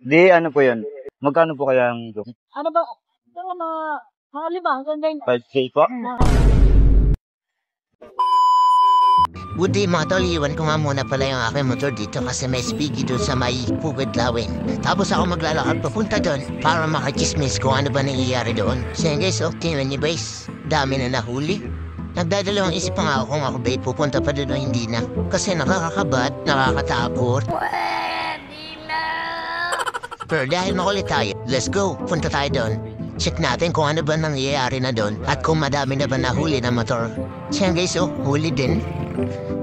Di ano po yun? Magkano po kaya ang room? Ano ba? Mga mga 5 hanggang 9. 5K po? Buti mga tol, iwan ko nga muna pala yung aking motor dito kasi may speedy doon sa may Pugad Lawin. Tapos ako maglalakad papunta doon para makachismis kung ano ba nangyayari doon. So yun guys, tingnan niyo guys, dami na nahuli. Nagdadalawang isip pa nga ako kung ako ba pupunta pa doon o hindi na. Kasi nakakakabat, nakakatakot. Pero dahil makulit tayo, let's go, punta tayo doon. Check natin kung ano ba nangyayari na doon at kung madami na ba nahuli na motor. So yun guys, huli din.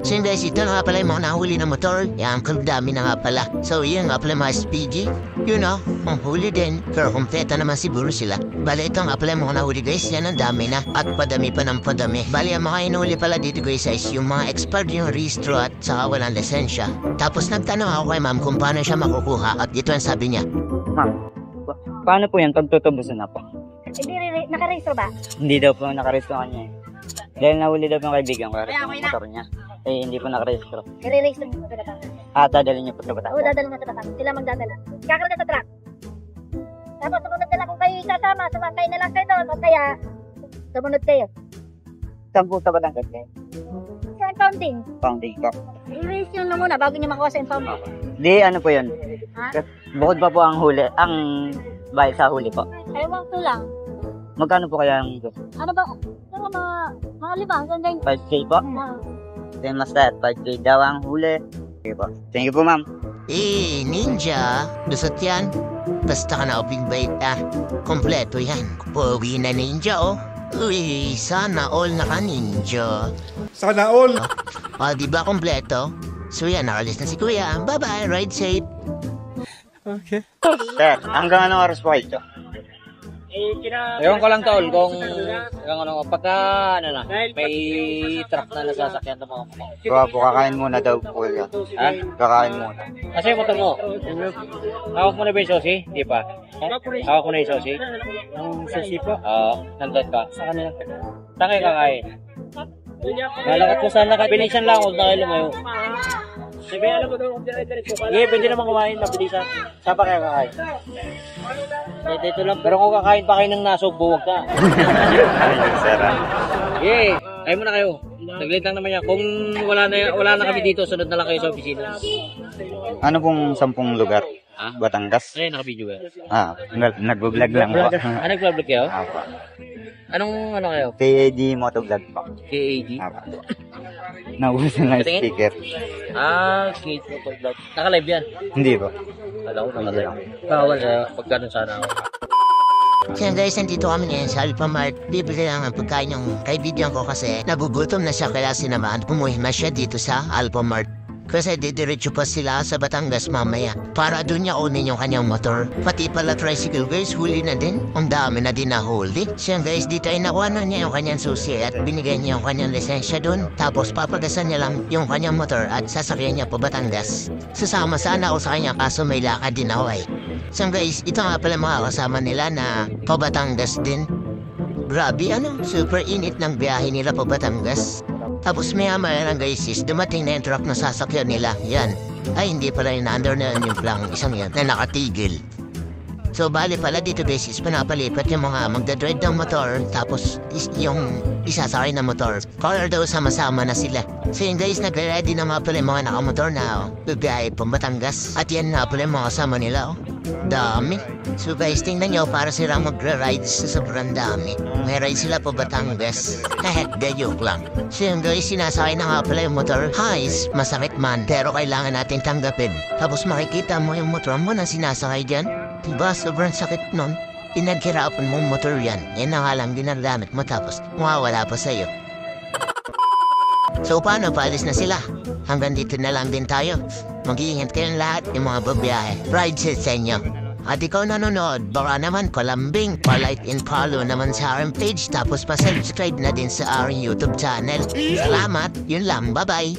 So yun guys, ito na nga pala yung mga nahuli na motor. Yan, dami na nga pala. So yun nga pala mga SPG. Yun ang huli din. Pero kumpleto naman siguro sila. Bale, ito nga pala yung mga nahuli guys. Yan ang dami na. At padami pa ng padami. Bale, ang mga inuli pala dito guys is yung mga expired yung registro at saka walang lisensya. Tapos nagtanong ako kay ma'am kung paano siya makukuha. At ito ang sabi niya. Ma'am, paano po yan pag tutubusan na po? Hindi nakarehistro ba? Hindi daw po nakarehistro kanya eh. Dahil nahuli daw po yung kaibigan ko, yung motor niya. Eh, hindi po nakarehistro. I-re-register mo sa Batangas. Dadalhin niyo po sa Batangas. Oo, dadalhin mo sa Batangas. Sila magdadala. Kakarga sa truck. Tapos sumunod sila kung kayo isasama, sumakay na lang kayo doon. O kaya, sumunod kayo. Saan po sa Batangas eh? Sa impounding. Founding po. I-register nyo muna bago nyo makuha sa impounding. Di ano po yun? Ha? Bukod pa po ang huli, ang bayad sa huli po. Ewan ko lang. Magkano po kaya ang Ano ba? Mga 5 hanggang 9. 5K po? Same as that, 5K daw ang huli. Okay po. Thank you po ma'am. Ninja, lusot yan. Basta ka na big bait kompleto yan. Pogi na ninja Uy, sana all naka ninja. Sana all! Diba kompleto? So yan, nakalis na si kuya. Bye-bye, ride safe. Okay. Sir, hanggang anong oras po kayo? Ewan ko lang tol kung pagka may truck na nasasakyan ng mga mga. Gawa po, kakain muna daw po yan. Ha? Kakain muna. Kasi yung motor mo. Hawak mo na ba yung sosi? Di pa? Hawak mo na yung sosi? Ang sushi po. Oo, nandun ka. Sa kanila. Saan kayo kakain? Nalakat mo saan lakad. Bilisan lang, huwag na kayo lumayo. Sige, alam mo doon kung dire-diretso ka. Sige, pwede naman kumain, mabilisan. Saan pa kayo kakain? Dito lang. Pero kung kakain pa kayo ng nasugbo, huwag ka. Sir, Sige, kayo muna kayo. Saglit lang naman yan. Kung wala na kami dito, sunod na lang kayo sa opisina. ano pong 10 lugar? Ha? Batangas? Ay, nakabidyo ka. Nag-vlog lang po. Nag-vlog kayo? Apo. Anong kayo? KAD Motovlog po. KAD? Apo. Naubusan lang yung Patingin? speaker. Skate mo vlog. Naka-live yan? Hindi po. Alam ko naka-live. Bawal pag ganun sana ako. So yan guys, nandito kami ngayon sa Alphamart. Bibili lang ang pagkain yung kaibigan ko kasi nagugutom na siya kaya sinamahan. Pumuhima siya dito sa Alphamart. Kasi didiretso pa sila sa Batangas mamaya para doon niya kunin yung kanyang motor. Pati pala tricycle guys, huli na din. Ang dami na din nahuli. So yan guys, dito ay nakuha na niya yung kanyang susi at binigay niya yung kanyang lisensya doon. Tapos papagasan niya lang yung kanyang motor at sasakyan niya pa Batangas. Sasama sana ako sa kanya kaso may lakad din ako eh. So guys, ito nga pala mga kasama nila na pa Batangas din. Grabe super init ng biyahe nila pa Batangas. Tapos maya-maya lang guys is dumating na yung truck na sasakyan nila. Yan. Ay hindi pala yung under na yung lang isang yan na nakatigil. So bali pala dito guys is pinapalipat yung mga magdadrive ng motor. Tapos yung isasakay na motor. Color daw sama-sama na sila. So yun guys, nagre-ready na mga pala yung mga nakamotor na bibiyahe pa Batangas. At yan na pala yung mga kasama nila Dami. So guys, tingnan nyo para sila magra-ride sa sobrang dami. May ride sila pa Batangas. Joke lang. So yun guys, sinasakay na nga pala yung motor. Guys, masakit man, pero kailangan natin tanggapin. Tapos makikita mo yung motor mo na sinasakay dyan. Diba, sobrang sakit nun. Pinaghirapan mong motor yan. Yan na nga lang ginagamit mo tapos mawawala pa sa'yo. So paano, paalis na sila? Hanggang dito na lang din tayo. Mag-iingat kayong lahat yung mga babiyahe. Ride sa inyo. At ikaw nanonood, baka naman palambing, pa-like and follow naman sa aking page. Tapos pa-subscribe na din sa aking YouTube channel. Salamat, yun lang, bye-bye.